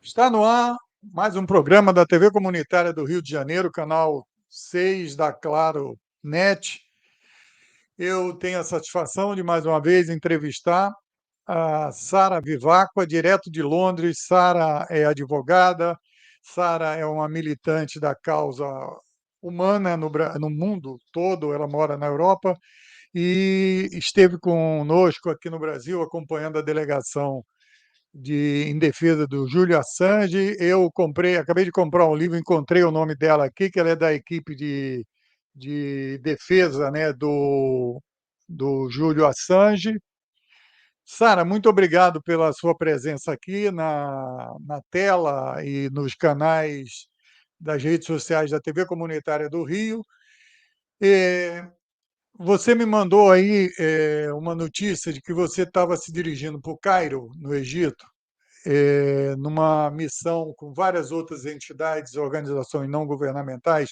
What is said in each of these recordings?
Está no ar mais um programa da TV Comunitária do Rio de Janeiro, canal 6 da Claro Net. Eu tenho a satisfação de, mais uma vez, entrevistar a Sara Vivacqua, direto de Londres. Sara é advogada, Sara é uma militante da causa humana no mundo todo, ela mora na Europa e esteve conosco aqui no Brasil, acompanhando a delegação em defesa do Júlio Assange. Acabei de comprar um livro, encontrei o nome dela aqui, que ela é da equipe de defesa, né, do Júlio Assange. Sara, muito obrigado pela sua presença aqui na tela e nos canais das redes sociais da TV Comunitária do Rio. Você me mandou aí uma notícia de que você estava se dirigindo para o Cairo, no Egito, numa missão com várias outras entidades, organizações não governamentais,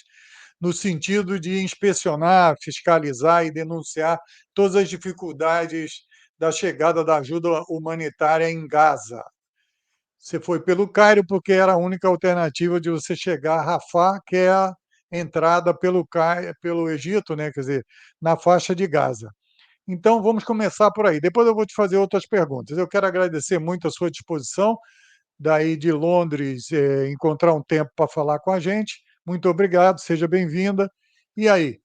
no sentido de inspecionar, fiscalizar e denunciar todas as dificuldades da chegada da ajuda humanitária em Gaza. Você foi pelo Cairo porque era a única alternativa de você chegar a Rafah, que é a entrada pelo Egito, né? Quer dizer, na faixa de Gaza. Então, vamos começar por aí. Depois eu vou te fazer outras perguntas. Eu quero agradecer muito a sua disposição, daí de Londres, encontrar um tempo para falar com a gente. Muito obrigado, seja bem-vinda. E aí,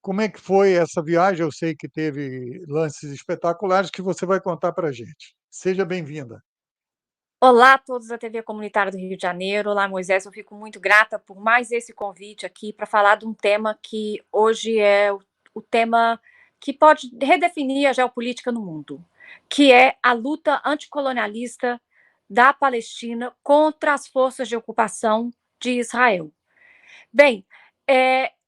como é que foi essa viagem? Eu sei que teve lances espetaculares que você vai contar para a gente. Seja bem-vinda. Olá a todos da TV Comunitária do Rio de Janeiro. Olá, Moisés. Eu fico muito grata por mais esse convite aqui para falar de um tema que hoje é o tema que pode redefinir a geopolítica no mundo, que é a luta anticolonialista da Palestina contra as forças de ocupação de Israel. Bem,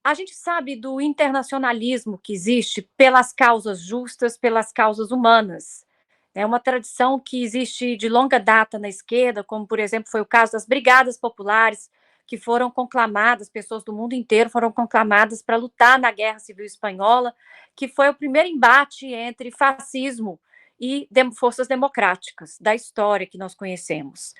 a gente sabe do internacionalismo que existe pelas causas justas, pelas causas humanas. É uma tradição que existe de longa data na esquerda, como, por exemplo, foi o caso das Brigadas Populares, que foram conclamadas, pessoas do mundo inteiro foram conclamadas para lutar na Guerra Civil Espanhola, que foi o primeiro embate entre fascismo e forças democráticas da história que nós conhecemos.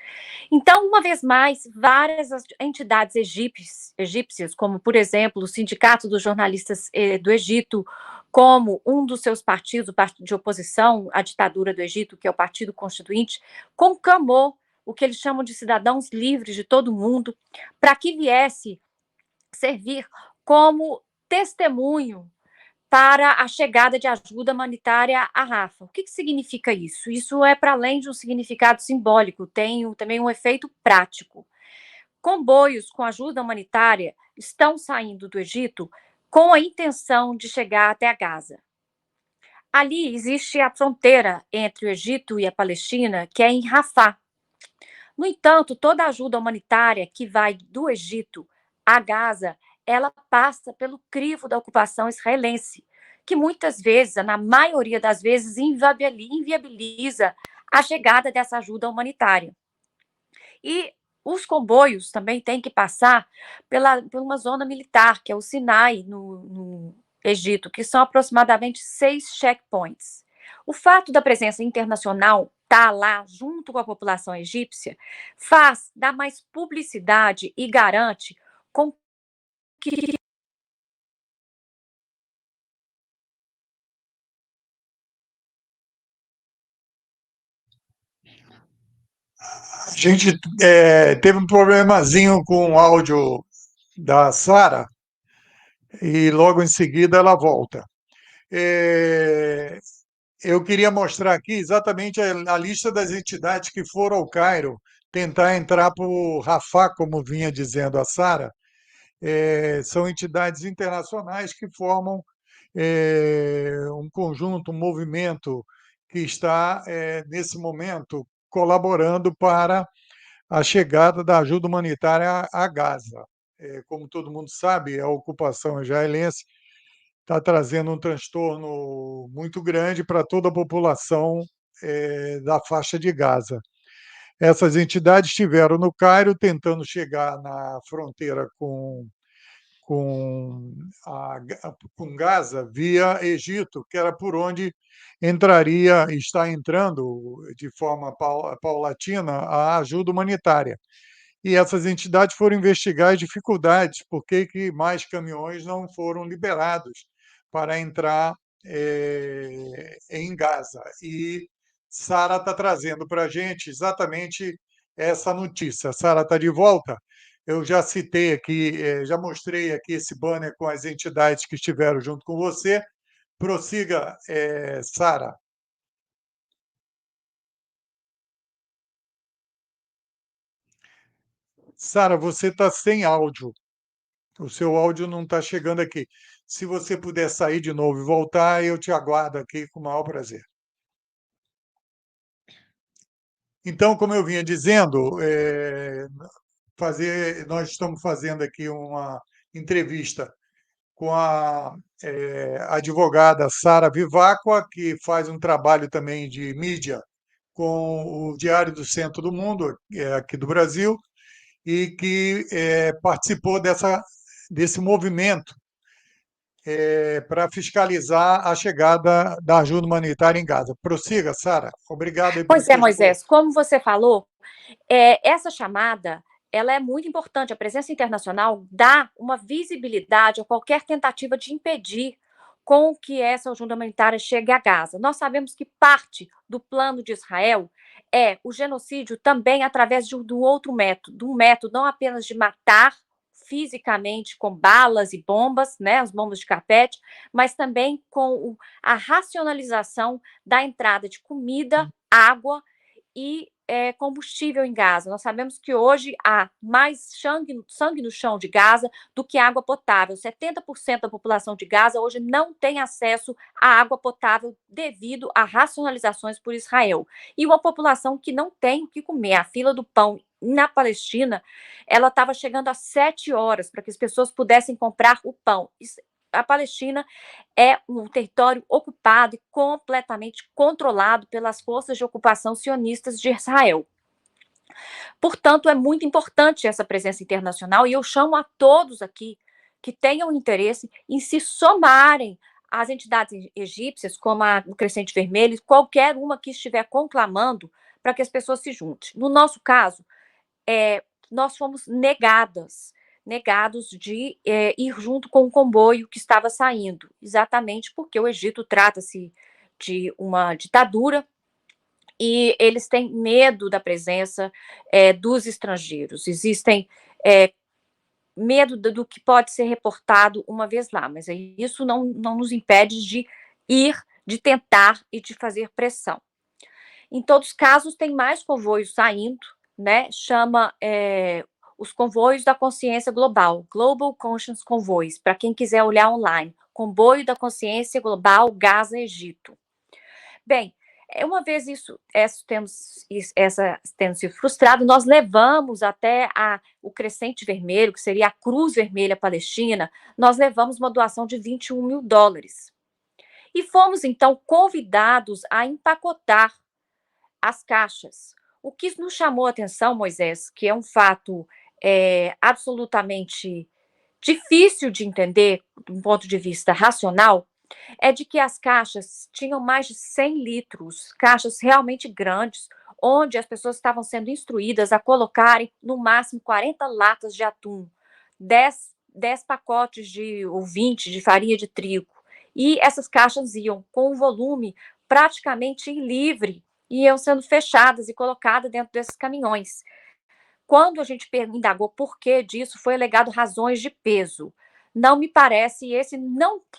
Então, uma vez mais, várias entidades egípcias, como, por exemplo, o Sindicato dos Jornalistas do Egito, como um dos seus partidos, o partido de oposição à ditadura do Egito, que é o Partido Constituinte, conclamou o que eles chamam de cidadãos livres de todo o mundo, para que viesse servir como testemunho para a chegada de ajuda humanitária à Rafah. O que significa isso? Isso é para além de um significado simbólico, tem também um efeito prático. Comboios com ajuda humanitária estão saindo do Egito com a intenção de chegar até a Gaza. Ali existe a fronteira entre o Egito e a Palestina, que é em Rafah. No entanto, toda a ajuda humanitária que vai do Egito a Gaza, ela passa pelo crivo da ocupação israelense, que muitas vezes, na maioria das vezes, inviabiliza a chegada dessa ajuda humanitária. E os comboios também têm que passar por uma zona militar, que é o Sinai, no Egito, que são aproximadamente 6 checkpoints. O fato da presença internacional estar lá junto com a população egípcia dá mais publicidade e garante com que A gente teve um problemazinho com o áudio da Sara e logo em seguida ela volta. Eu queria mostrar aqui exatamente a lista das entidades que foram ao Cairo tentar entrar para o Rafah, como vinha dizendo a Sara. São entidades internacionais que formam um conjunto, um movimento que está, nesse momento, colaborando para a chegada da ajuda humanitária a Gaza. Como todo mundo sabe, a ocupação israelense está trazendo um transtorno muito grande para toda a população da faixa de Gaza. Essas entidades estiveram no Cairo tentando chegar na fronteira com Gaza via Egito, que era por onde entraria, está entrando de forma paulatina a ajuda humanitária. E essas entidades foram investigar as dificuldades, por que mais caminhões não foram liberados para entrar em Gaza. E Sara está trazendo para a gente exatamente essa notícia. Sara está de volta. Eu já citei aqui, já mostrei aqui esse banner com as entidades que estiveram junto com você. Prossiga, Sara. Sara, você está sem áudio. O seu áudio não está chegando aqui. Se você puder sair de novo e voltar, eu te aguardo aqui com o maior prazer. Então, como eu vinha dizendo, nós estamos fazendo aqui uma entrevista com a advogada Sara Vivacqua, que faz um trabalho também de mídia com o Diário do Centro do Mundo, aqui do Brasil, e que participou desse movimento para fiscalizar a chegada da ajuda humanitária em Gaza. Prossiga, Sara. Obrigado aí pelo Pois é, seu esforço. Moisés, como você falou, essa chamada ela é muito importante. A presença internacional dá uma visibilidade a qualquer tentativa de impedir com que essa ajuda humanitária chegue a Gaza. Nós sabemos que parte do plano de Israel é o genocídio também através de um outro método, um método não apenas de matar fisicamente com balas e bombas, né, as bombas de carpete, mas também com a racionalização da entrada de comida, água e combustível em Gaza. Nós sabemos que hoje há mais sangue no chão de Gaza do que água potável. 70% da população de Gaza hoje não tem acesso à água potável devido a racionalizações por Israel. E uma população que não tem o que comer. A fila do pão na Palestina, ela estava chegando a 7 horas para que as pessoas pudessem comprar o pão. A Palestina é um território ocupado e completamente controlado pelas forças de ocupação sionistas de Israel. Portanto, é muito importante essa presença internacional e eu chamo a todos aqui que tenham interesse em se somarem às entidades egípcias, como o Crescente Vermelho, qualquer uma que estiver conclamando para que as pessoas se juntem. No nosso caso, nós fomos negados de ir junto com o comboio que estava saindo, exatamente porque o Egito trata-se de uma ditadura e eles têm medo da presença dos estrangeiros. Existem medo do que pode ser reportado uma vez lá, mas isso não nos impede de ir, de tentar e de fazer pressão. Em todos os casos, tem mais convoios saindo, né? Chama os convoios da consciência global, Global Conscience Convoys, para quem quiser olhar online. Comboio da consciência global Gaza-Egito. Bem, uma vez tendo sido frustrado, nós levamos até o Crescente Vermelho, que seria a Cruz Vermelha Palestina, nós levamos uma doação de $21 mil. E fomos, então, convidados a empacotar as caixas. O que nos chamou a atenção, Moisés, que é um fato absolutamente difícil de entender, do ponto de vista racional, é de que as caixas tinham mais de 100 litros, caixas realmente grandes, onde as pessoas estavam sendo instruídas a colocarem no máximo 40 latas de atum, 10 pacotes ou 20 de farinha de trigo. E essas caixas iam com um volume praticamente livre, iam sendo fechadas e colocadas dentro desses caminhões. Quando a gente indagou por que disso, foi alegado razões de peso. Não me parece, e esse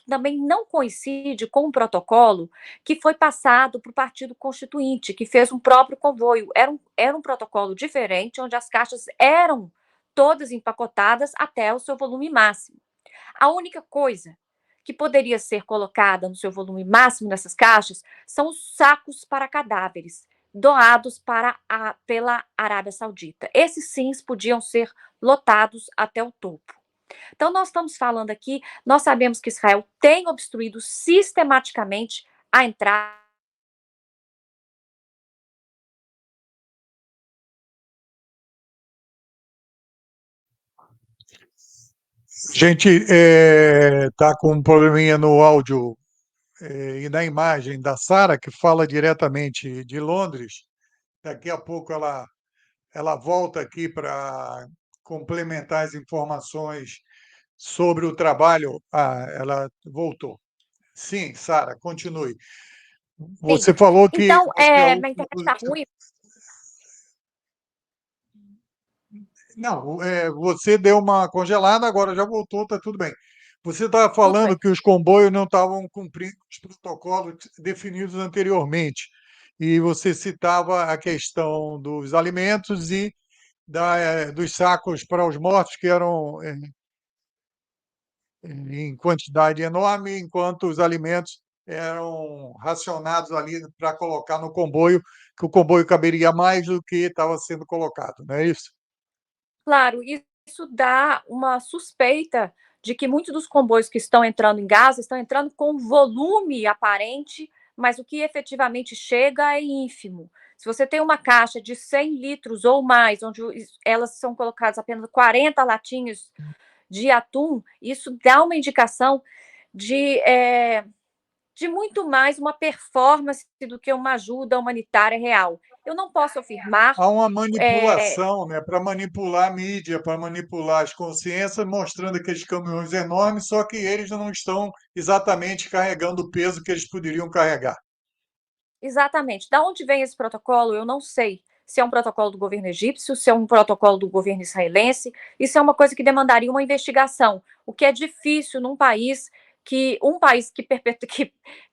também não coincide com um protocolo que foi passado para o Partido Constituinte, que fez um próprio convoio. Era um protocolo diferente, onde as caixas eram todas empacotadas até o seu volume máximo. A única coisa que poderia ser colocada no seu volume máximo nessas caixas são os sacos para cadáveres doados pela Arábia Saudita. Esses sim podiam ser lotados até o topo. Então, nós estamos falando aqui, nós sabemos que Israel tem obstruído sistematicamente a entrada. A gente está com um probleminha no áudio e na imagem da Sara, que fala diretamente de Londres. Daqui a pouco ela volta aqui para complementar as informações sobre o trabalho. Ah, ela voltou. Sim, Sara, continue. Sim. Você falou que Então, acho que a minha última internet coisa está que ruim. Não, você deu uma congelada, agora já voltou, está tudo bem. Você estava Tudo falando bem. que os comboios não estavam cumprindo os protocolos definidos anteriormente, e você citava a questão dos alimentos e dos sacos para os mortos, que eram em quantidade enorme, enquanto os alimentos eram racionados ali para colocar no comboio, que o comboio caberia mais do que estava sendo colocado, não é isso? Claro, isso dá uma suspeita de que muitos dos comboios que estão entrando em Gaza estão entrando com volume aparente, mas o que efetivamente chega é ínfimo. Se você tem uma caixa de 100 litros ou mais, onde elas são colocadas apenas 40 latinhas de atum, isso dá uma indicação de, de muito mais uma performance do que uma ajuda humanitária real. Eu não posso afirmar. Há uma é, manipulação, né, para manipular a mídia, para manipular as consciências, mostrando aqueles caminhões enormes, só que eles não estão exatamente carregando o peso que eles poderiam carregar. Exatamente. Da onde vem esse protocolo, eu não sei. Se é um protocolo do governo egípcio, se é um protocolo do governo israelense, isso é uma coisa que demandaria uma investigação, o que é difícil num país que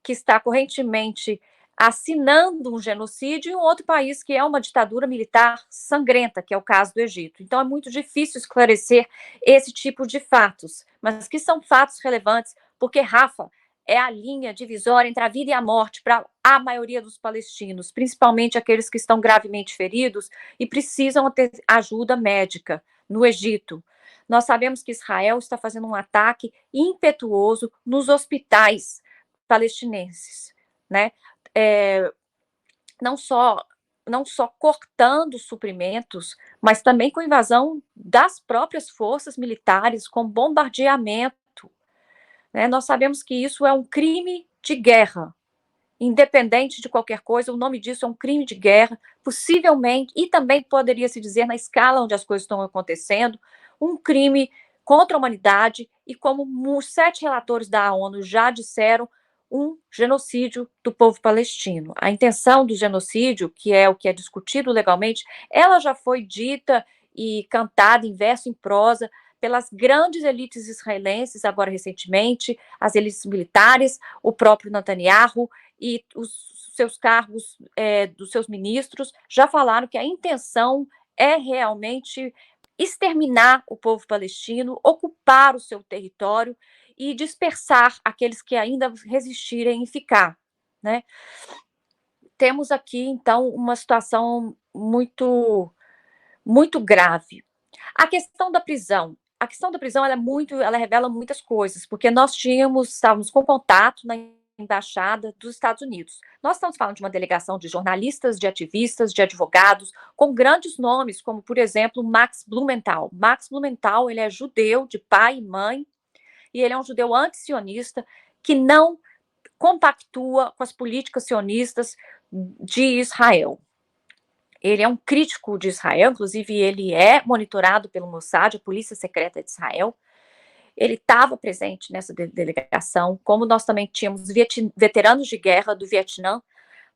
está correntemente assinando um genocídio e um outro país que é uma ditadura militar sangrenta, que é o caso do Egito. Então é muito difícil esclarecer esse tipo de fatos, mas que são fatos relevantes, porque, Rafa, é a linha divisória entre a vida e a morte para a maioria dos palestinos, principalmente aqueles que estão gravemente feridos e precisam ter ajuda médica no Egito. Nós sabemos que Israel está fazendo um ataque impetuoso nos hospitais palestinenses, né? É, não só não só cortando suprimentos, mas também com invasão das próprias forças militares, com bombardeamento, né? Nós sabemos que isso é um crime de guerra, independente de qualquer coisa, o nome disso é um crime de guerra, possivelmente, e também poderia se dizer, na escala onde as coisas estão acontecendo, um crime contra a humanidade e, como os 7 relatores da ONU já disseram, um genocídio do povo palestino. A intenção do genocídio, que é o que é discutido legalmente, ela já foi dita e cantada em verso e em prosa pelas grandes elites israelenses, agora recentemente, as elites militares, o próprio Netanyahu, e os seus cargos, dos seus ministros, já falaram que a intenção é realmente exterminar o povo palestino, ocupar o seu território e dispersar aqueles que ainda resistirem em ficar, né? Temos aqui, então, uma situação muito grave. A questão da prisão ela revela muitas coisas, porque estávamos com contato na embaixada dos Estados Unidos. Nós estamos falando de uma delegação de jornalistas, de ativistas, de advogados, com grandes nomes, como, por exemplo, Max Blumenthal. Max Blumenthal, ele é judeu, de pai e mãe, e ele é um judeu anti-sionista que não compactua com as políticas sionistas de Israel. Ele é um crítico de Israel, inclusive ele é monitorado pelo Mossad, a Polícia Secreta de Israel. Ele estava presente nessa delegação, como nós também tínhamos veteranos de guerra do Vietnã,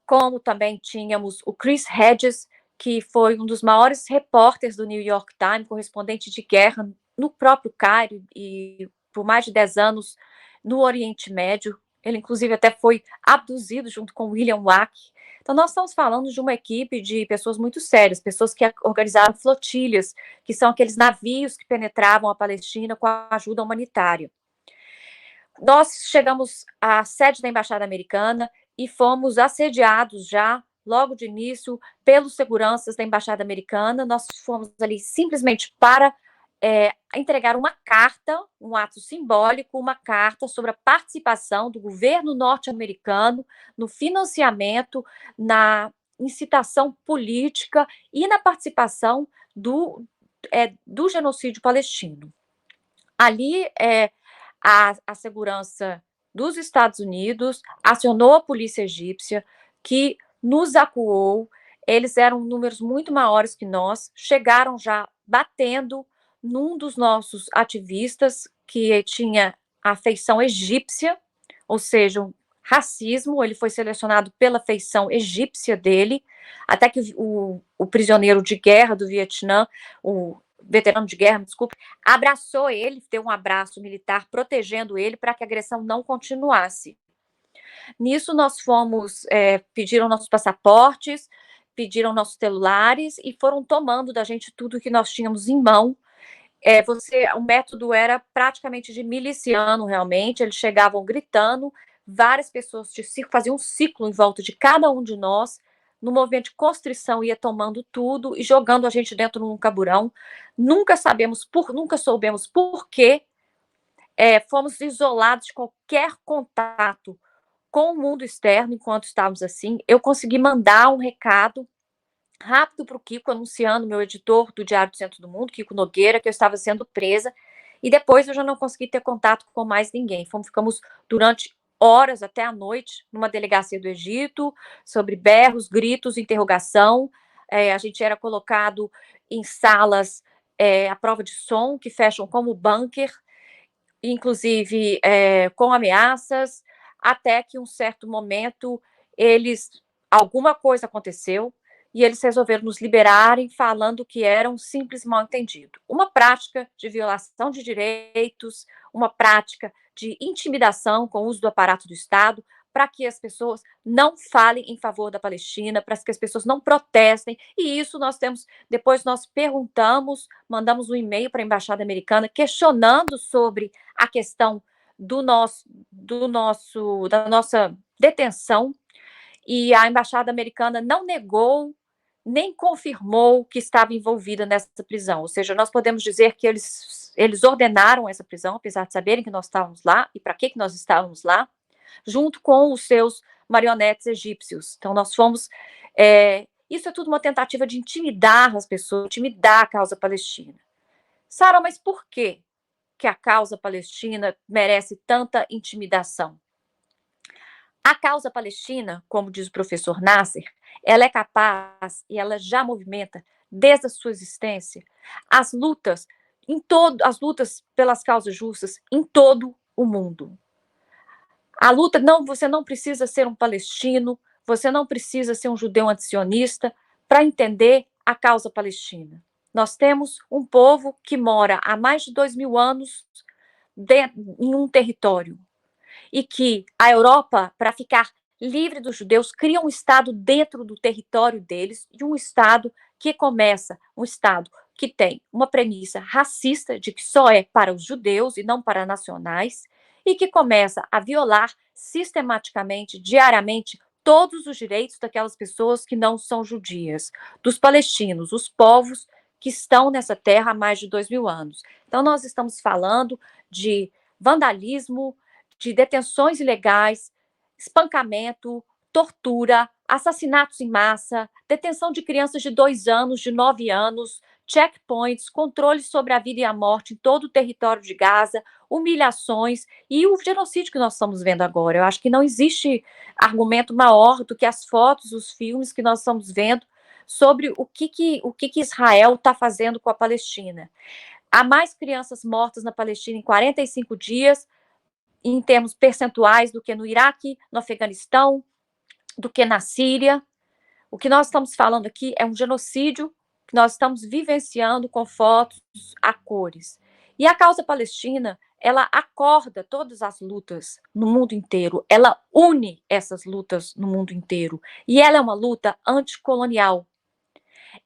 como também tínhamos o Chris Hedges, que foi um dos maiores repórteres do New York Times, correspondente de guerra no próprio Cairo e por mais de 10 anos no Oriente Médio. Ele, inclusive, até foi abduzido junto com William Wack. Então, nós estamos falando de uma equipe de pessoas muito sérias, pessoas que organizaram flotilhas, que são aqueles navios que penetravam a Palestina com a ajuda humanitária. Nós chegamos à sede da Embaixada Americana e fomos assediados já, logo de início, pelos seguranças da Embaixada Americana. Nós fomos ali simplesmente para entregar uma carta, um ato simbólico, uma carta sobre a participação do governo norte-americano no financiamento, na incitação política e na participação do genocídio palestino. Ali, a segurança dos Estados Unidos acionou a polícia egípcia, que nos acuou. Eles eram números muito maiores que nós, chegaram já batendo num dos nossos ativistas, que tinha a feição egípcia, ou seja, um racismo. Ele foi selecionado pela feição egípcia dele, até que o prisioneiro de guerra do Vietnã, o veterano de guerra, desculpe, abraçou ele, deu um abraço militar protegendo ele para que a agressão não continuasse. Nisso nós fomos, pediram nossos passaportes, pediram nossos celulares e foram tomando da gente tudo que nós tínhamos em mão. O método era praticamente de miliciano, realmente. Eles chegavam gritando, várias pessoas faziam um ciclo em volta de cada um de nós. No movimento de constrição, ia tomando tudo e jogando a gente dentro de um caburão. Nunca soubemos por quê. Fomos isolados de qualquer contato com o mundo externo enquanto estávamos assim. Eu consegui mandar um recado rápido para o Kiko, anunciando, meu editor do Diário do Centro do Mundo, Kiko Nogueira, que eu estava sendo presa, e depois eu já não consegui ter contato com mais ninguém. Ficamos durante horas até a noite numa delegacia do Egito, sobre berros, gritos, interrogação. A gente era colocado em salas à prova de som, que fecham como bunker, inclusive com ameaças, até que um certo momento alguma coisa aconteceu e eles resolveram nos liberarem, falando que era um simples mal-entendido. Uma prática de violação de direitos, uma prática de intimidação com o uso do aparato do Estado, para que as pessoas não falem em favor da Palestina, para que as pessoas não protestem. E isso depois nós perguntamos, mandamos um e-mail para a Embaixada Americana questionando sobre a questão da nossa detenção, e a Embaixada Americana não negou nem confirmou que estava envolvida nessa prisão. Ou seja, nós podemos dizer que eles ordenaram essa prisão, apesar de saberem que nós estávamos lá e para que nós estávamos lá, junto com os seus marionetes egípcios. Então, nós fomos... isso é tudo uma tentativa de intimidar as pessoas, intimidar a causa palestina. Sara, mas por que a causa palestina merece tanta intimidação? A causa palestina, como diz o professor Nasser, ela é capaz e ela já movimenta desde a sua existência as lutas pelas causas justas em todo o mundo. A luta, você não precisa ser um palestino, você não precisa ser um judeu antisionista para entender a causa palestina. Nós temos um povo que mora há mais de 2.000 anos em um território, e que a Europa, para ficar livre dos judeus, cria um Estado dentro do território deles, e um Estado que tem uma premissa racista de que só é para os judeus e não para nacionais, e que começa a violar sistematicamente, diariamente, todos os direitos daquelas pessoas que não são judias, dos palestinos, os povos que estão nessa terra há mais de 2.000 anos. Então, nós estamos falando de vandalismo, de detenções ilegais, espancamento, tortura, assassinatos em massa, detenção de crianças de 2 anos, de 9 anos, checkpoints, controle sobre a vida e a morte em todo o território de Gaza, humilhações e o genocídio que nós estamos vendo agora. Eu acho que não existe argumento maior do que as fotos, os filmes que nós estamos vendo sobre o que Israel está fazendo com a Palestina. Há mais crianças mortas na Palestina em 45 dias, em termos percentuais, do que no Iraque, no Afeganistão, do que na Síria. O que nós estamos falando aqui é um genocídio que nós estamos vivenciando com fotos a cores. E a causa palestina, ela acorda todas as lutas no mundo inteiro, ela une essas lutas no mundo inteiro. E ela é uma luta anticolonial.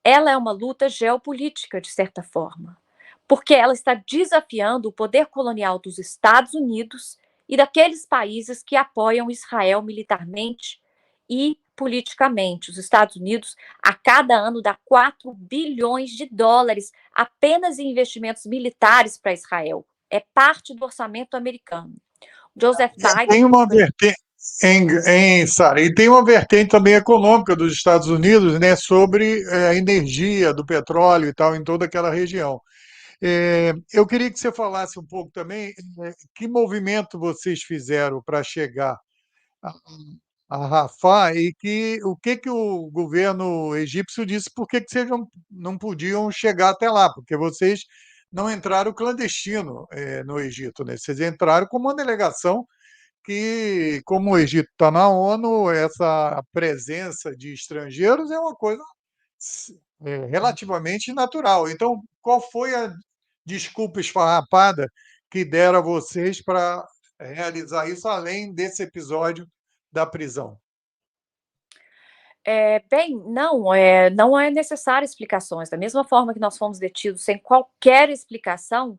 Ela é uma luta geopolítica, de certa forma, porque ela está desafiando o poder colonial dos Estados Unidos e daqueles países que apoiam Israel militarmente e politicamente. Os Estados Unidos, a cada ano, dá 4 bilhões de dólares apenas em investimentos militares para Israel. É parte do orçamento americano. Joseph Biden... Tem uma vertente, Sara, e tem uma vertente também econômica dos Estados Unidos, né, sobre a energia do petróleo e tal em toda aquela região. Eu queria que você falasse um pouco também que movimento vocês fizeram para chegar a Rafah e o que que o governo egípcio disse, por que que vocês não podiam chegar até lá, porque vocês não entraram clandestino no Egito, né? Vocês entraram como uma delegação que, como o Egito está na ONU, essa presença de estrangeiros é uma coisa relativamente natural. Então, qual foi a desculpa esfarrapada que deram a vocês para realizar isso, além desse episódio da prisão? Bem, não é necessário explicações. Da mesma forma que nós fomos detidos sem qualquer explicação,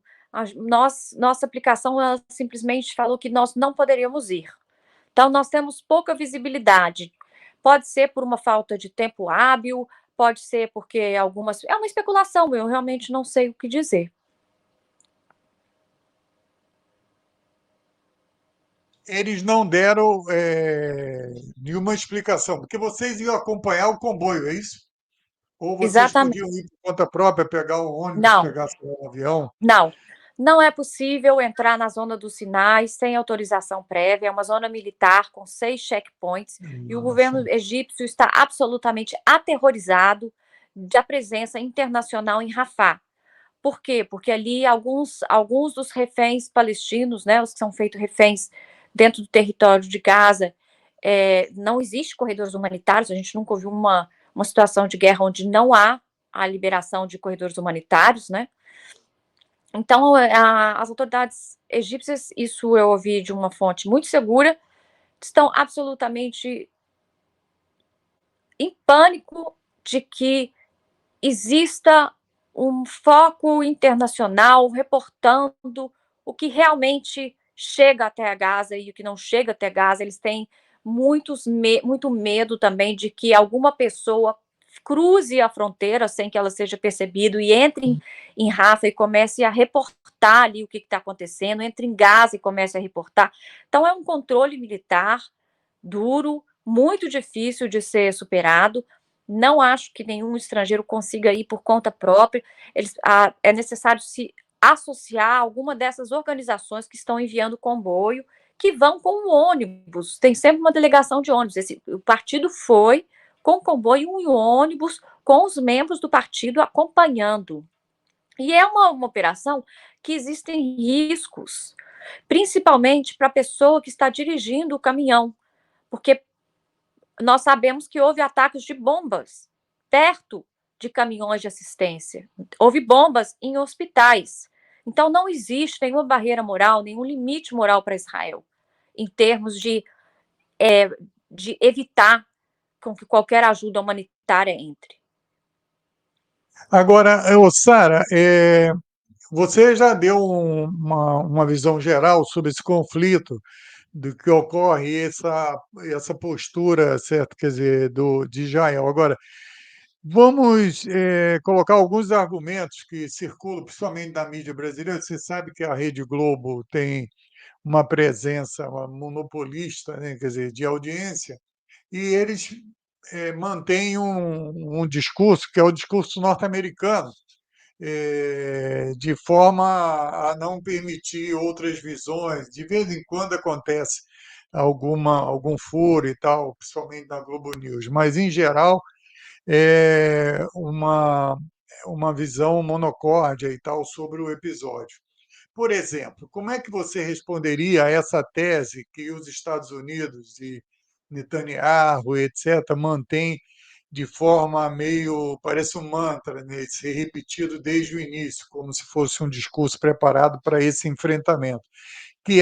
nossa aplicação ela simplesmente falou que nós não poderíamos ir. Então, nós temos pouca visibilidade. Pode ser por uma falta de tempo hábil, pode ser porque algumas. É uma especulação, eu realmente não sei o que dizer. Eles não deram nenhuma explicação, porque vocês iam acompanhar o comboio, é isso? Ou vocês Exatamente. podiam ir por conta própria, pegar o ônibus, Não, pegar sei lá, o avião? não. Não é possível entrar na zona dos Sinais sem autorização prévia. É uma zona militar com 6 checkpoints e o Nossa. governo egípcio está absolutamente aterrorizado da presença internacional em Rafah. Por quê? Porque ali alguns dos reféns palestinos, né, os que são feitos reféns dentro do território de Gaza, não existe corredores humanitários, a gente nunca ouviu uma situação de guerra onde não há a liberação de corredores humanitários, né? Então, as autoridades egípcias, isso eu ouvi de uma fonte muito segura, estão absolutamente em pânico de que exista um foco internacional reportando o que realmente chega até a Gaza e o que não chega até Gaza. Eles têm muito medo também de que alguma pessoa cruze a fronteira sem que ela seja percebida e entre em Rafa e comece a reportar ali o que está acontecendo, entre em Gaza e comece a reportar. Então é um controle militar duro, muito difícil de ser superado. Não acho que nenhum estrangeiro consiga ir por conta própria. É necessário se associar a alguma dessas organizações que estão enviando comboio, que vão com o ônibus. Tem sempre uma delegação de ônibus. O partido foi com comboio e um ônibus com os membros do partido acompanhando. E é uma operação que existem riscos, principalmente para a pessoa que está dirigindo o caminhão, porque nós sabemos que houve ataques de bombas perto de caminhões de assistência. Houve bombas em hospitais. Então, não existe nenhuma barreira moral, nenhum limite moral para Israel, em termos de evitar com que qualquer ajuda humanitária entre. Agora, Sara, você já deu uma visão geral sobre esse conflito, do que ocorre essa postura, certo? Quer dizer, de Israel. Agora, vamos colocar alguns argumentos que circulam, principalmente na mídia brasileira. Você sabe que a Rede Globo tem uma presença uma monopolista, né? Quer dizer, de audiência, e eles mantêm um discurso que é o discurso norte-americano, de forma a não permitir outras visões. De vez em quando acontece algum furo e tal, principalmente na Globo News, mas, em geral, é uma visão monocórdia e tal sobre o episódio. Por exemplo, como é que você responderia a essa tese que os Estados Unidos e Netanyahu, etc., mantêm de forma meio, parece um mantra, né, ser repetido desde o início, como se fosse um discurso preparado para esse enfrentamento, que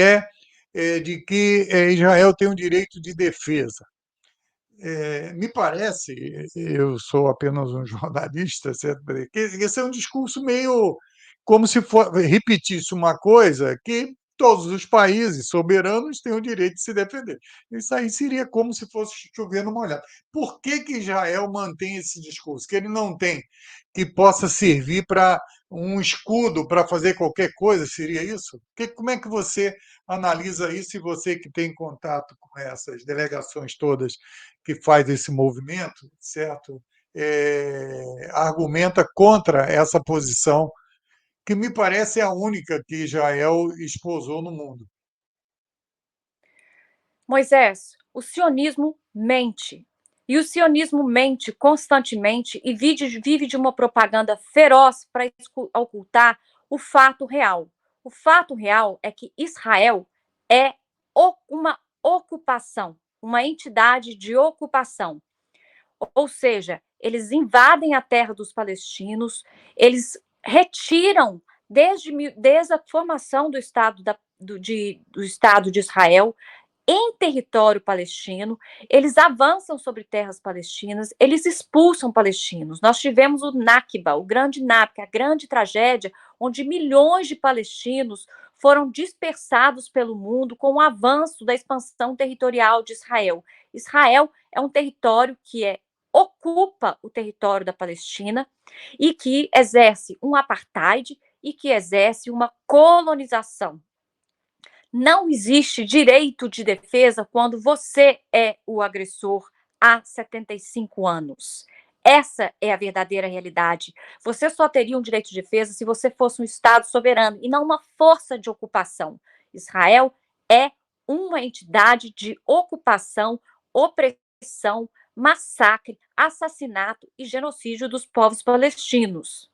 de que Israel tem um direito de defesa. Me parece, eu sou apenas um jornalista, certo? Que esse é um discurso meio como se repetisse uma coisa que todos os países soberanos têm o direito de se defender. Isso aí seria como se fosse chover no molhado. Por que que Israel mantém esse discurso? Que ele não tem, que possa servir para um escudo para fazer qualquer coisa, seria isso? Como é que você analisa isso e você que tem contato com essas delegações todas que faz esse movimento, certo? Argumenta contra essa posição que me parece a única que Israel esposou no mundo. Moisés, o sionismo mente. E o sionismo mente constantemente e vive de uma propaganda feroz para ocultar o fato real. O fato real é que Israel é uma ocupação, uma entidade de ocupação. Ou seja, eles invadem a terra dos palestinos, eles retiram, desde a formação do do Estado de Israel, em território palestino, eles avançam sobre terras palestinas, eles expulsam palestinos. Nós tivemos o Nakba, o grande Nakba, a grande tragédia, onde milhões de palestinos foram dispersados pelo mundo com o avanço da expansão territorial de Israel. Israel é um território que ocupa o território da Palestina e que exerce um apartheid e que exerce uma colonização. Não existe direito de defesa quando você é o agressor há 75 anos. Essa é a verdadeira realidade. Você só teria um direito de defesa se você fosse um Estado soberano e não uma força de ocupação. Israel é uma entidade de ocupação, opressão, massacre, assassinato e genocídio dos povos palestinos.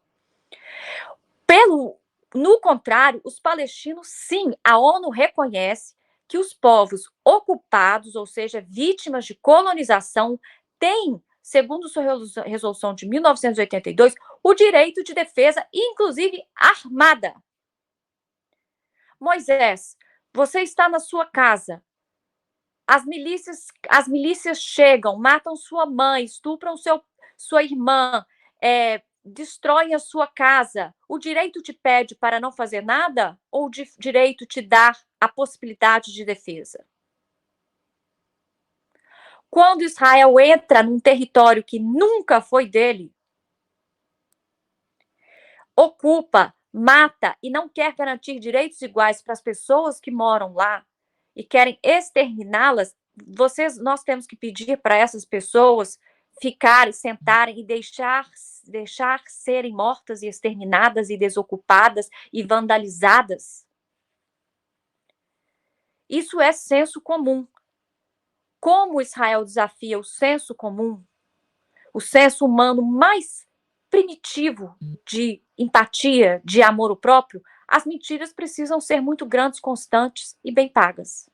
No contrário, os palestinos, sim, a ONU reconhece que os povos ocupados, ou seja, vítimas de colonização, têm, segundo sua resolução de 1982, o direito de defesa, inclusive armada. Moisés, você está na sua casa. As milícias chegam, matam sua mãe, estupram sua irmã, destroem a sua casa. O direito te pede para não fazer nada ou o direito te dá a possibilidade de defesa? Quando Israel entra num território que nunca foi dele, ocupa, mata e não quer garantir direitos iguais para as pessoas que moram lá e querem exterminá-las, nós temos que pedir para essas pessoas ficarem, sentarem e deixar serem mortas e exterminadas e desocupadas e vandalizadas. Isso é senso comum. Como Israel desafia o senso comum, o senso humano mais primitivo de empatia, de amor próprio, as mentiras precisam ser muito grandes, constantes e bem pagas.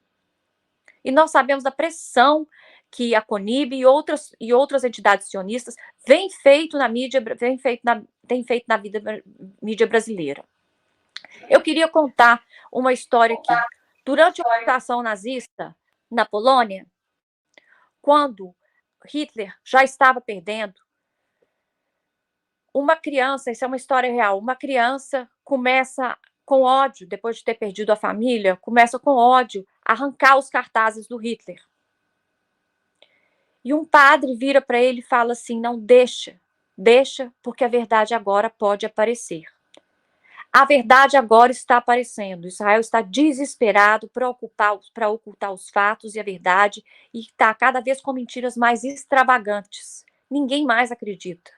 E nós sabemos da pressão que a CONIB e outras entidades sionistas têm feito na mídia, mídia brasileira. Eu queria contar uma história aqui. Durante a ocupação nazista na Polônia, quando Hitler já estava perdendo, uma criança, isso é uma história real, uma criança começa com ódio, depois de ter perdido a família, começa com ódio a arrancar os cartazes do Hitler. E um padre vira para ele e fala assim: não, deixa, porque a verdade agora pode aparecer. A verdade agora está aparecendo. Israel está desesperado para ocultar os fatos e a verdade e está cada vez com mentiras mais extravagantes. Ninguém mais acredita.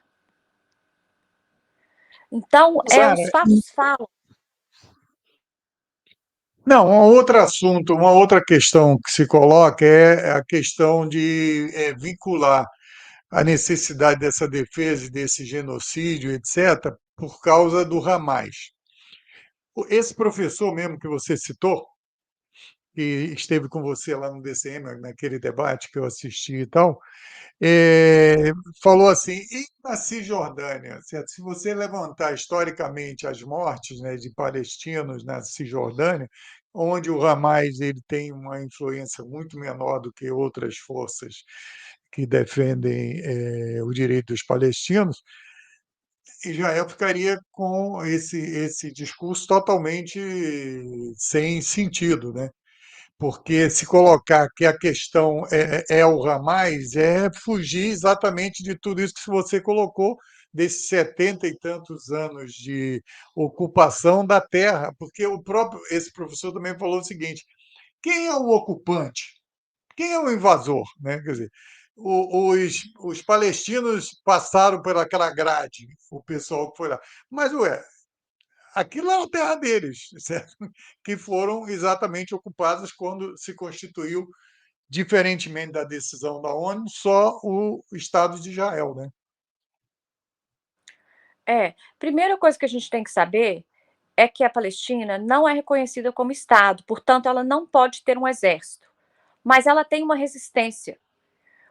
Então, os fatos falam. Não, um outro assunto, uma outra questão que se coloca é a questão de vincular a necessidade dessa defesa e desse genocídio, etc., por causa do Hamas. Esse professor mesmo que você citou, que esteve com você lá no DCM, naquele debate que eu assisti e tal, falou assim, e na Cisjordânia, certo? Se você levantar historicamente as mortes, né, de palestinos na Cisjordânia, onde o Hamas ele tem uma influência muito menor do que outras forças que defendem o direito dos palestinos, Israel ficaria com esse discurso totalmente sem sentido, né? Porque se colocar que a questão é o Hamas, é fugir exatamente de tudo isso que você colocou, desses 70 e tantos anos de ocupação da terra, porque esse professor também falou o seguinte: quem é o ocupante? Quem é o invasor? Né? Quer dizer, os palestinos passaram por aquela grade, o pessoal que foi lá. Mas, aquilo era a terra deles, certo? Que foram exatamente ocupadas quando se constituiu, diferentemente da decisão da ONU, só o Estado de Israel, né? Primeira coisa que a gente tem que saber é que a Palestina não é reconhecida como Estado, portanto, ela não pode ter um exército, mas ela tem uma resistência.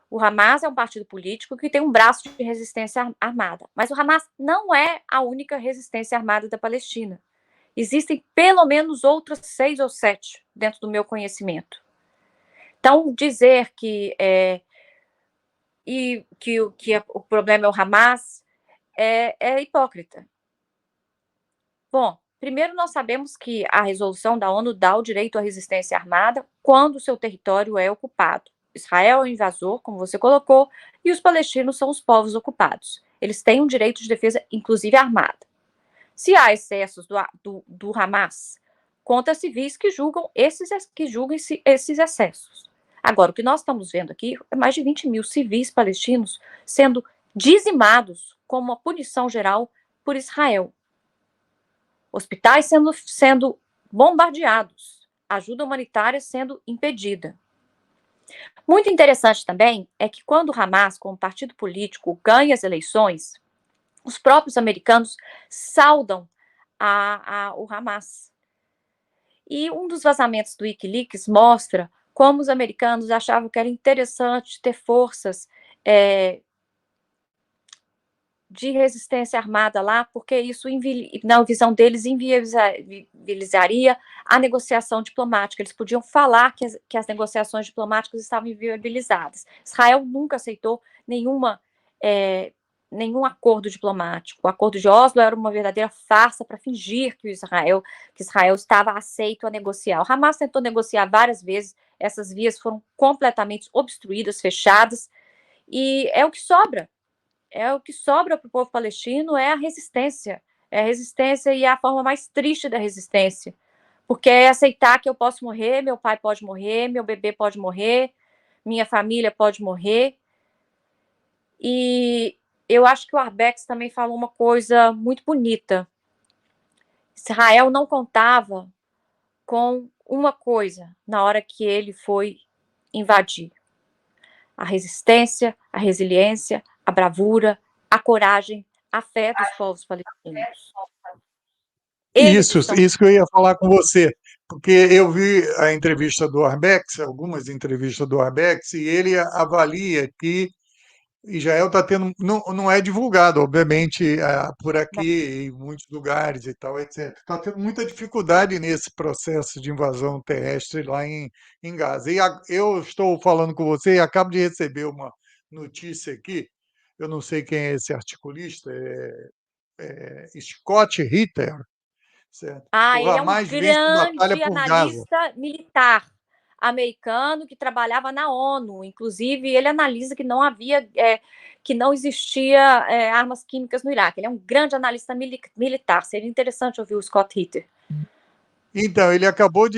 O Hamas é um partido político que tem um braço de resistência armada, mas o Hamas não é a única resistência armada da Palestina. Existem pelo menos outras 6 ou 7 dentro do meu conhecimento. Então, dizer que o problema é o Hamas é hipócrita. Bom, primeiro nós sabemos que a resolução da ONU dá o direito à resistência armada quando o seu território é ocupado. Israel é o invasor, como você colocou, e os palestinos são os povos ocupados. Eles têm um direito de defesa, inclusive armada. Se há excessos do Hamas contra civis que julgam esses excessos. Agora, o que nós estamos vendo aqui é mais de 20 mil civis palestinos sendo dizimados como uma punição geral por Israel. Hospitais sendo bombardeados, ajuda humanitária sendo impedida. Muito interessante também é que quando o Hamas, como partido político, ganha as eleições, os próprios americanos saudam o Hamas. E um dos vazamentos do Wikileaks mostra como os americanos achavam que era interessante ter forças de resistência armada lá, porque isso, na visão deles, inviabilizaria a negociação diplomática. Eles podiam falar que as negociações diplomáticas estavam inviabilizadas. Israel nunca aceitou nenhum acordo diplomático. O acordo de Oslo era uma verdadeira farsa para fingir que Israel estava aceito a negociar. O Hamas tentou negociar várias vezes, essas vias foram completamente obstruídas, fechadas, e é o que sobra. O que sobra para o povo palestino é a resistência. É a resistência e é a forma mais triste da resistência. Porque é aceitar que eu posso morrer, meu pai pode morrer, meu bebê pode morrer, minha família pode morrer. E eu acho que o Arbex também falou uma coisa muito bonita. Israel não contava com uma coisa na hora que ele foi invadir: a resistência, a resiliência, a bravura, a coragem, a fé dos povos palestinos. Eles Isso, estão. isso que eu ia falar com você, porque eu vi a entrevista do Arbex, algumas entrevistas do Arbex, e ele avalia que Israel está tendo, não é divulgado, obviamente, por aqui, em muitos lugares e tal, etc. Está tendo muita dificuldade nesse processo de invasão terrestre lá em Gaza. E eu estou falando com você e acabo de receber uma notícia aqui, eu não sei quem é esse articulista, Scott Ritter, certo? O Ele é um Hamas vence a batalha grande por Gaza. analista militar americano que trabalhava na ONU. Inclusive, ele analisa que não havia, que não existia armas químicas no Iraque. Ele é um grande analista militar. Seria interessante ouvir o Scott Ritter. Então, ele acabou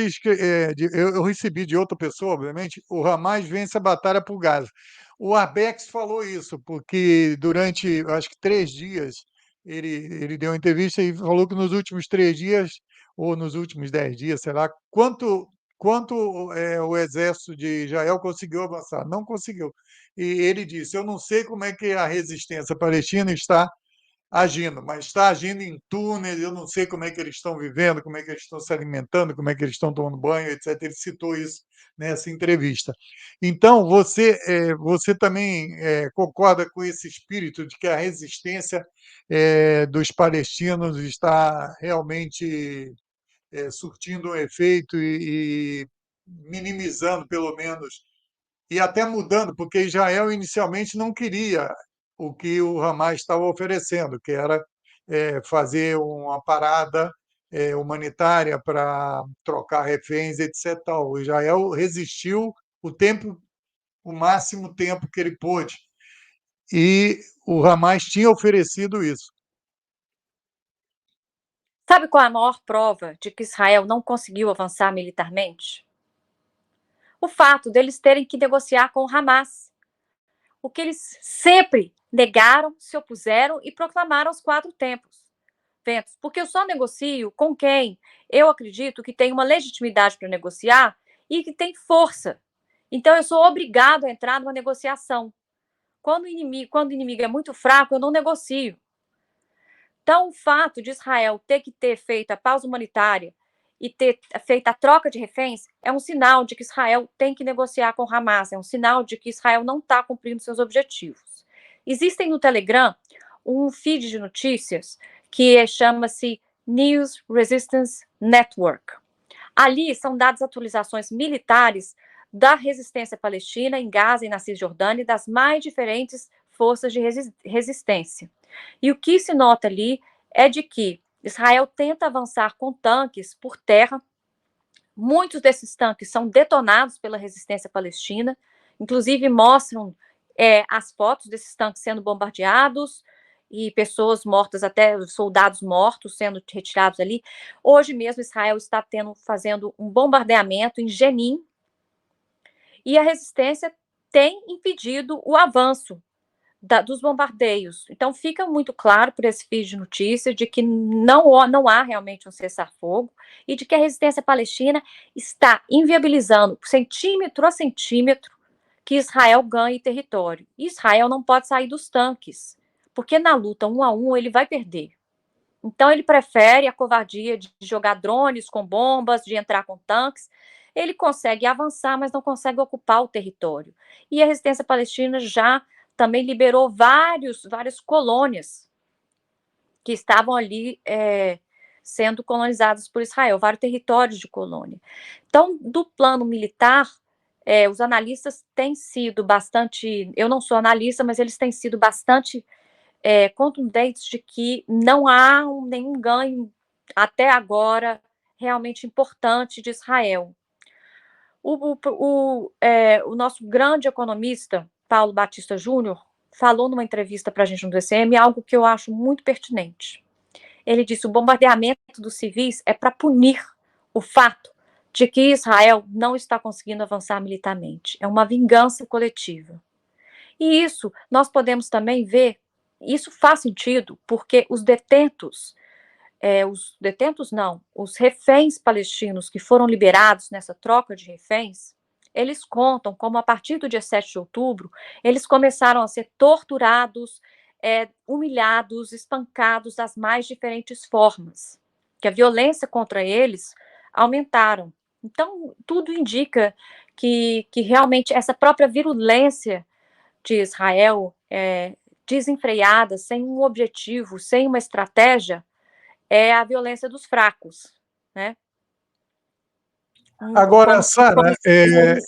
eu recebi de outra pessoa, obviamente, o Hamas vence a batalha por Gaza. O Arbex falou isso, porque durante, acho que 3 dias, ele deu uma entrevista e falou que nos últimos 3 dias, ou nos últimos 10 dias, sei lá, quanto o exército de Israel conseguiu avançar. Não conseguiu. E ele disse, eu não sei como é que a resistência palestina está agindo, mas está agindo em túneis, eu não sei como é que eles estão vivendo, como é que eles estão se alimentando, como é que eles estão tomando banho, etc. Ele citou isso nessa entrevista. Então, você também concorda com esse espírito de que a resistência dos palestinos está realmente surtindo um efeito e minimizando, pelo menos, e até mudando, porque Israel inicialmente não queria o que o Hamas estava oferecendo, que era fazer uma parada humanitária para trocar reféns, etc. Tal. O Israel resistiu o máximo tempo que ele pôde, e o Hamas tinha oferecido isso. Sabe qual é a maior prova de que Israel não conseguiu avançar militarmente? O fato deles terem que negociar com o Hamas. O que eles sempre negaram, se opuseram e proclamaram aos 4 tempos. eventos, porque eu só negocio com quem eu acredito que tem uma legitimidade para negociar e que tem força. Então, eu sou obrigado a entrar numa negociação. Quando o inimigo é muito fraco, eu não negocio. Então, o fato de Israel ter feito a pausa humanitária e ter feito a troca de reféns é um sinal de que Israel tem que negociar com Hamas, é um sinal de que Israel não está cumprindo seus objetivos. Existem no Telegram um feed de notícias que chama-se News Resistance Network. Ali são dadas atualizações militares da resistência palestina em Gaza e na Cisjordânia e das mais diferentes forças de resistência. E o que se nota ali é de que Israel tenta avançar com tanques por terra. Muitos desses tanques são detonados pela resistência palestina, inclusive mostram as fotos desses tanques sendo bombardeados e pessoas mortas, até soldados mortos sendo retirados ali. Hoje mesmo Israel está fazendo um bombardeamento em Jenin e a resistência tem impedido o avanço dos bombardeios. Então, fica muito claro por esse feed de notícias de que não há realmente um cessar-fogo e de que a resistência palestina está inviabilizando, centímetro a centímetro, que Israel ganhe território. E Israel não pode sair dos tanques, porque na luta 1 a 1 ele vai perder. Então, ele prefere a covardia de jogar drones com bombas, de entrar com tanques. Ele consegue avançar, mas não consegue ocupar o território. E a resistência palestina já também liberou várias colônias que estavam ali sendo colonizadas por Israel, vários territórios de colônia. Então, do plano militar, os analistas têm sido bastante, eu não sou analista, mas eles têm sido bastante contundentes de que não há nenhum ganho até agora realmente importante de Israel. O nosso grande economista, Paulo Batista Júnior, falou numa entrevista para a gente no DCM algo que eu acho muito pertinente. Ele disse: o bombardeamento dos civis é para punir o fato de que Israel não está conseguindo avançar militarmente. É uma vingança coletiva. E isso nós podemos também ver, isso faz sentido, porque os reféns palestinos que foram liberados nessa troca de reféns, eles contam como a partir do dia 7 de outubro, eles começaram a ser torturados, humilhados, espancados das mais diferentes formas, que a violência contra eles aumentaram. Então, tudo indica que realmente essa própria virulência de Israel, desenfreada, sem um objetivo, sem uma estratégia, é a violência dos fracos, né? Agora, Sara,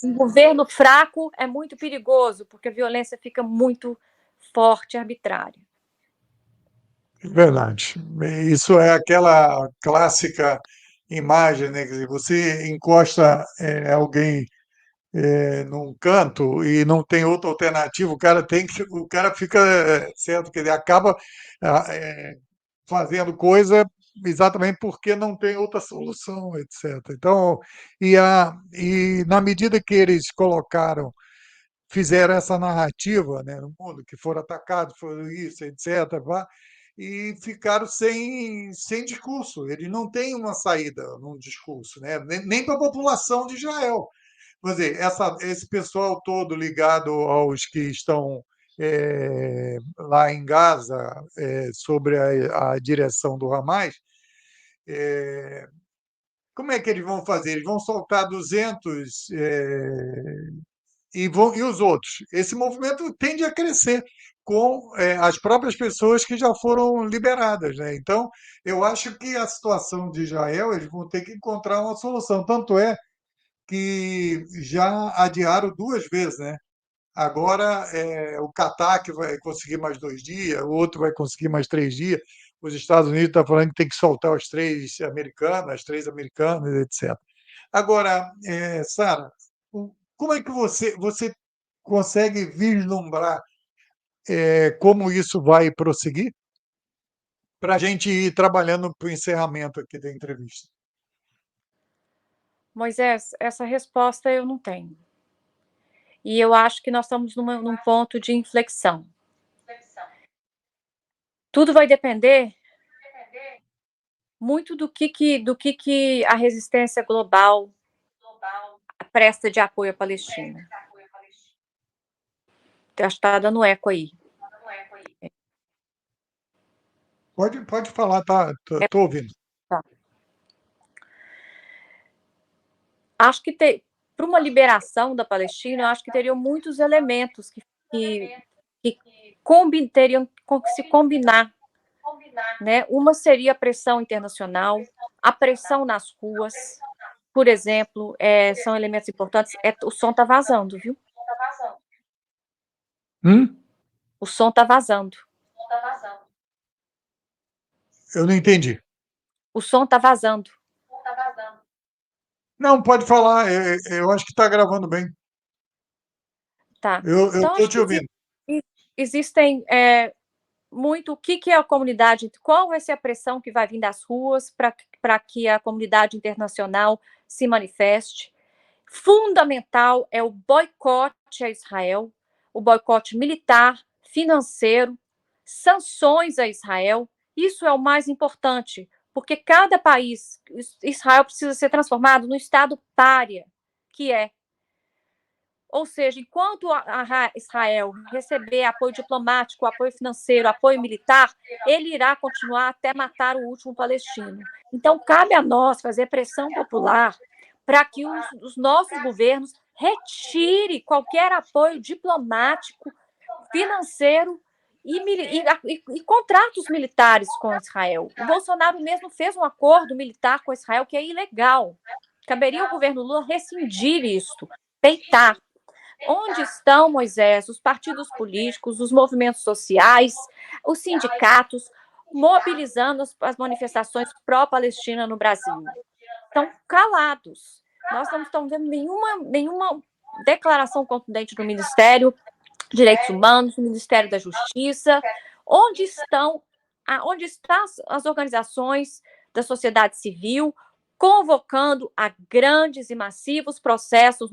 Um governo fraco é muito perigoso, porque a violência fica muito forte e arbitrária. verdade. Isso é aquela clássica imagem, né? Que você encosta alguém num canto e não tem outra alternativa, o cara fica certo, que ele acaba fazendo coisa exatamente porque não tem outra solução, etc. Então, e na medida que eles fizeram essa narrativa, né, no mundo, que foram atacados, foram isso, etc., e ficaram sem discurso. Eles não têm uma saída num discurso, né? Nem para a população de Israel. Quer dizer, esse pessoal todo ligado aos que estão lá em Gaza, sobre a direção do Hamas, como é que eles vão fazer? Eles vão soltar 200 e os outros? Esse movimento tende a crescer com as próprias pessoas que já foram liberadas, né? Então, eu acho que a situação de Israel, eles vão ter que encontrar uma solução. Tanto é que já adiaram 2 vezes, né? Agora o Catar que vai conseguir mais 2 dias, o outro vai conseguir mais 3 dias. Os Estados Unidos estão falando que tem que soltar os 3 americanos, as 3 americanas, etc. Agora, Sara, como é que você consegue vislumbrar como isso vai prosseguir para a gente ir trabalhando para o encerramento aqui da entrevista? Moisés, essa resposta eu não tenho. E eu acho que nós estamos num ponto de inflexão. Tudo vai depender muito do que a resistência global presta de apoio à Palestina. Acho que está dando eco aí. Pode falar, tá? Tô ouvindo. Tá. Acho que para uma liberação da Palestina, eu acho que teriam muitos elementos que teriam que se combinar, né? Uma seria a pressão internacional, a pressão nas ruas, por exemplo, são elementos importantes. O som está vazando, viu? O som está vazando. Eu não entendi. O som está vazando. Não, pode falar. Eu acho que está gravando bem. Tá. Eu Então, estou acho te que ouvindo. existem muito o que é a comunidade, qual vai ser a pressão que vai vir das ruas para que a comunidade internacional se manifeste. Fundamental é o boicote a Israel, o boicote militar, financeiro, sanções a Israel. Isso é o mais importante, porque cada país, Israel precisa ser transformado no Estado pária, que é. Ou seja, enquanto Israel receber apoio diplomático, apoio financeiro, apoio militar, ele irá continuar até matar o último palestino. Então, cabe a nós fazer pressão popular para que os nossos governos retirem qualquer apoio diplomático, financeiro e contratos militares com Israel. O Bolsonaro mesmo fez um acordo militar com Israel que é ilegal. Caberia ao governo Lula rescindir isso, peitar. Onde estão, Moisés, os partidos políticos, os movimentos sociais, os sindicatos, mobilizando as manifestações pró-Palestina no Brasil? Estão calados. Nós não estamos vendo nenhuma declaração contundente do Ministério de Direitos Humanos, do Ministério da Justiça. Onde estão as organizações da sociedade civil convocando a grandes e massivos protestos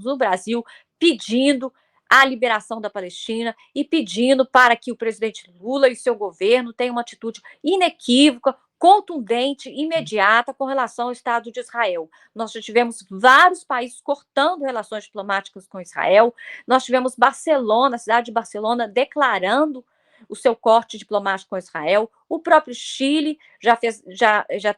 no Brasil, pedindo a liberação da Palestina e pedindo para que o presidente Lula e seu governo tenham uma atitude inequívoca, contundente, imediata com relação ao Estado de Israel. Nós já tivemos vários países cortando relações diplomáticas com Israel, nós tivemos Barcelona, a cidade de Barcelona, declarando o seu corte diplomático com Israel, o próprio Chile já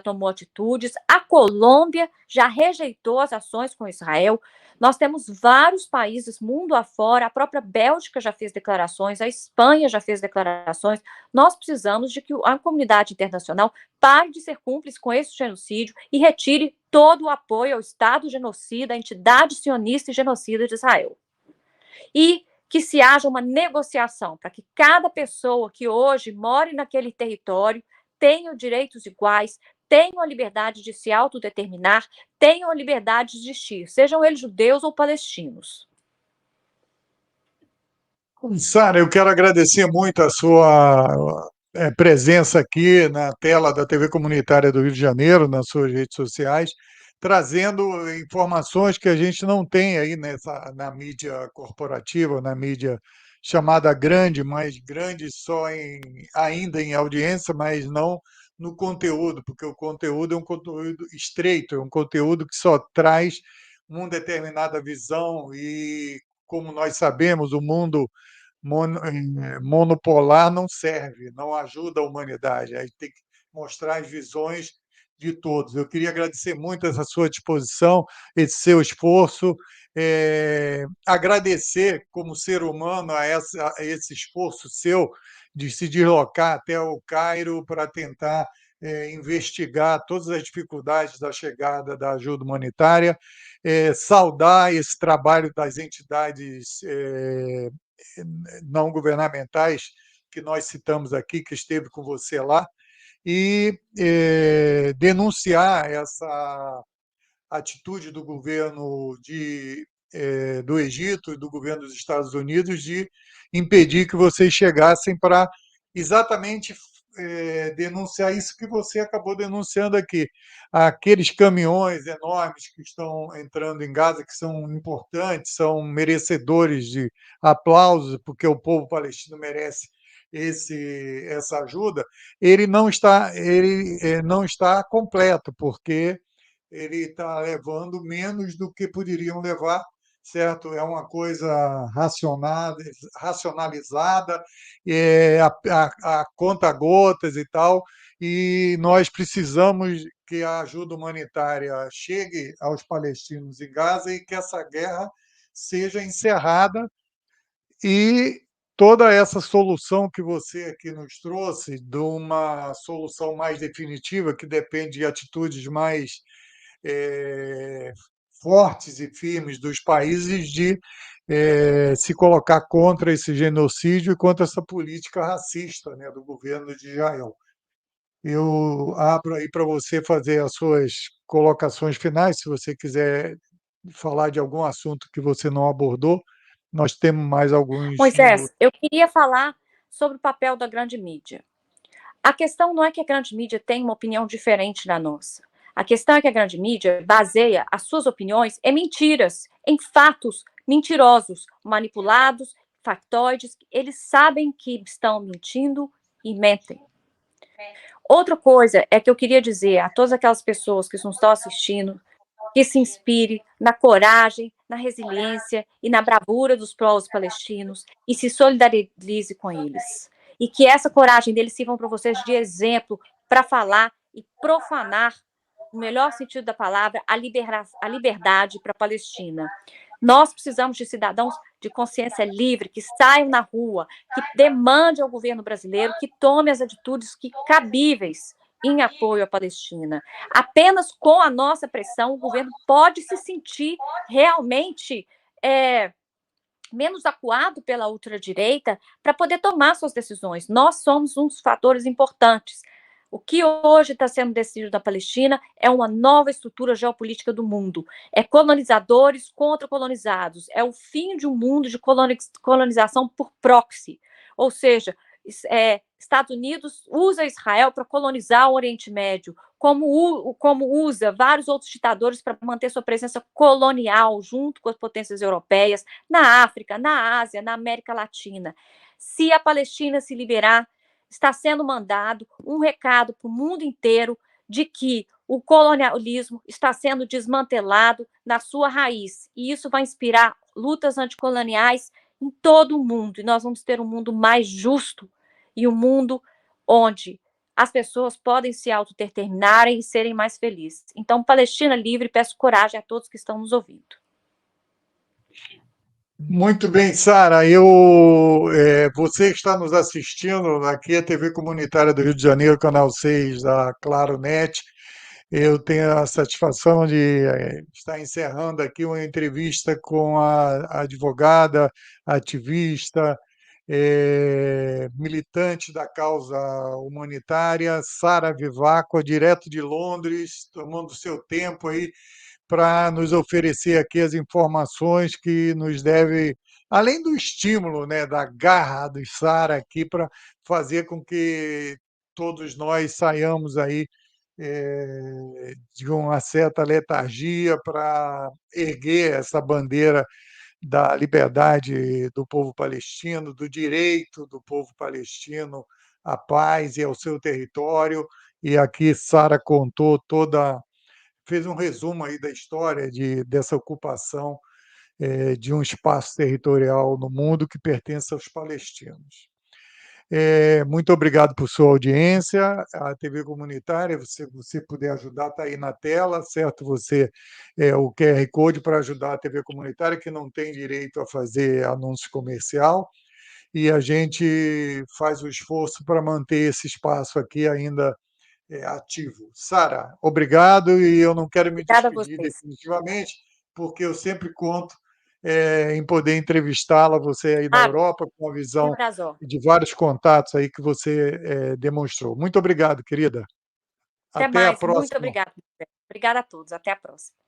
tomou atitudes, a Colômbia já rejeitou as ações com Israel. Nós temos vários países mundo afora, a própria Bélgica já fez declarações, a Espanha já fez declarações. Nós precisamos de que a comunidade internacional pare de ser cúmplice com esse genocídio e retire todo o apoio ao Estado genocida, à entidade sionista e genocida de Israel. E que se haja uma negociação para que cada pessoa que hoje more naquele território tenha direitos iguais, tenham a liberdade de se autodeterminar, tenham a liberdade de existir, sejam eles judeus ou palestinos. Sara, eu quero agradecer muito a sua presença aqui na tela da TV Comunitária do Rio de Janeiro, nas suas redes sociais, trazendo informações que a gente não tem aí na mídia corporativa, na mídia chamada grande, mas grande só ainda em audiência, mas não no conteúdo, porque o conteúdo é um conteúdo estreito, é um conteúdo que só traz uma determinada visão e, como nós sabemos, o mundo monopolar não serve, não ajuda a humanidade. A gente tem que mostrar as visões de todos. Eu queria agradecer muito essa sua disposição, esse seu esforço, agradecer como ser humano a esse esforço seu de se deslocar até o Cairo para tentar investigar todas as dificuldades da chegada da ajuda humanitária, saudar esse trabalho das entidades não governamentais que nós citamos aqui, que esteve com você lá, e denunciar essa atitude do governo do Egito e do governo dos Estados Unidos de impedir que vocês chegassem para exatamente denunciar isso que você acabou denunciando aqui. Aqueles caminhões enormes que estão entrando em Gaza, que são importantes, são merecedores de aplausos, porque o povo palestino merece essa ajuda, ele não está completo, porque ele está levando menos do que poderiam levar, certo? É uma coisa racionalizada, a conta-gotas e tal, e nós precisamos que a ajuda humanitária chegue aos palestinos em Gaza e que essa guerra seja encerrada e toda essa solução que você aqui nos trouxe, de uma solução mais definitiva, que depende de atitudes mais eh, fortes e firmes dos países de se colocar contra esse genocídio e contra essa política racista, né, do governo de Israel. Eu abro aí para você fazer as suas colocações finais, se você quiser falar de algum assunto que você não abordou, nós temos mais alguns Moisés, minutos. eu queria falar sobre o papel da grande mídia. A questão não é que a grande mídia tem uma opinião diferente da nossa. A questão é que a grande mídia baseia as suas opiniões em mentiras, em fatos mentirosos, manipulados, factoides. Eles sabem que estão mentindo e mentem. Outra coisa é que eu queria dizer a todas aquelas pessoas que não estão assistindo, que se inspire na coragem, na resiliência e na bravura dos povos palestinos e se solidarize com eles. E que essa coragem deles sirvam para vocês de exemplo para falar e profanar, no melhor sentido da palavra, a liberdade para a Palestina. Nós precisamos de cidadãos de consciência livre, que saiam na rua, que demandem ao governo brasileiro que tome as atitudes cabíveis em apoio à Palestina. Apenas com a nossa pressão, o governo pode se sentir realmente menos acuado pela ultradireita para poder tomar suas decisões. Nós somos um dos fatores importantes. O que hoje está sendo decidido na Palestina é uma nova estrutura geopolítica do mundo. É colonizadores contra colonizados. É o fim de um mundo de colonização por proxy. Ou seja, Estados Unidos usa Israel para colonizar o Oriente Médio, como usa vários outros ditadores para manter sua presença colonial junto com as potências europeias na África, na Ásia, na América Latina. Se a Palestina se liberar, está sendo mandado um recado para o mundo inteiro de que o colonialismo está sendo desmantelado na sua raiz. E isso vai inspirar lutas anticoloniais em todo o mundo. E nós vamos ter um mundo mais justo e um mundo onde as pessoas podem se autodeterminarem e serem mais felizes. Então, Palestina Livre, peço coragem a todos que estão nos ouvindo. Muito bem, Sara. Você que está nos assistindo aqui, a TV Comunitária do Rio de Janeiro, Canal 6 da Claro Net. Eu tenho a satisfação de estar encerrando aqui uma entrevista com a advogada, ativista, militante da causa humanitária, Sara Viváqua, direto de Londres, tomando seu tempo aí para nos oferecer aqui as informações que nos deve, além do estímulo, né, da garra do Sara aqui para fazer com que todos nós saiamos aí de uma certa letargia para erguer essa bandeira da liberdade do povo palestino, do direito do povo palestino à paz e ao seu território. E aqui Sara contou fez um resumo aí da história dessa ocupação de um espaço territorial no mundo que pertence aos palestinos. Muito obrigado por sua audiência. A TV Comunitária, se você puder ajudar, está aí na tela, certo? O QR Code para ajudar a TV Comunitária, que não tem direito a fazer anúncio comercial, e a gente faz o esforço para manter esse espaço aqui ainda ativo. Sara, obrigado, e eu não quero me Obrigada a despedir vocês. definitivamente, porque eu sempre conto em poder entrevistá-la, você aí na Claro, Europa, com a visão sempre às ordens. de vários contatos aí que você demonstrou. Muito obrigado, querida. Até Até a mais. Muito próxima. obrigada. Obrigada a todos. Até a próxima.